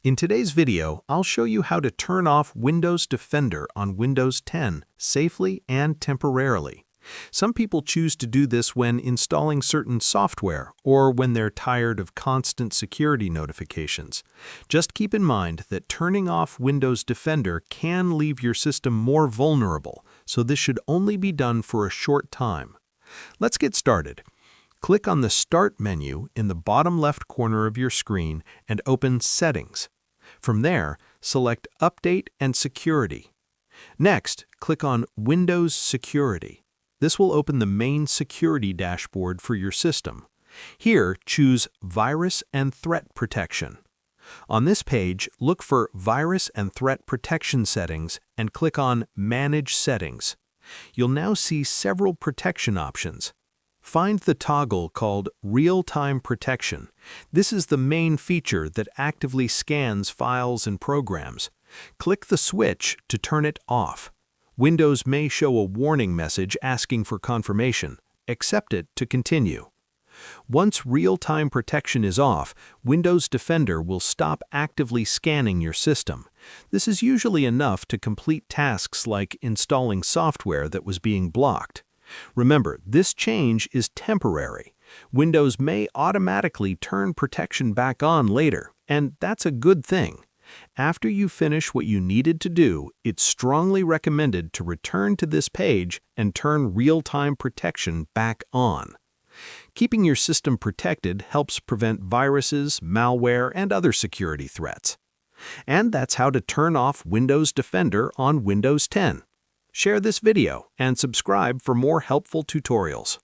In today's video, I'll show you how to turn off Windows Defender on Windows 10 safely and temporarily. Some people choose to do this when installing certain software or when they're tired of constant security notifications. Just keep in mind that turning off Windows Defender can leave your system more vulnerable, so this should only be done for a short time. Let's get started. Click on the Start menu in the bottom left corner of your screen and open Settings. From there, select Update and Security. Next, click on Windows Security. This will open the main security dashboard for your system. Here, choose Virus and Threat Protection. On this page, look for Virus and Threat Protection Settings and click on Manage Settings. You'll now see several protection options. Find the toggle called Real-Time Protection. This is the main feature that actively scans files and programs. Click the switch to turn it off. Windows may show a warning message asking for confirmation. Accept it to continue. Once real-time protection is off, Windows Defender will stop actively scanning your system. This is usually enough to complete tasks like installing software that was being blocked. Remember, this change is temporary. Windows may automatically turn protection back on later, and that's a good thing. After you finish what you needed to do, it's strongly recommended to return to this page and turn real-time protection back on. Keeping your system protected helps prevent viruses, malware, and other security threats. And that's how to turn off Windows Defender on Windows 10. Share this video and subscribe for more helpful tutorials.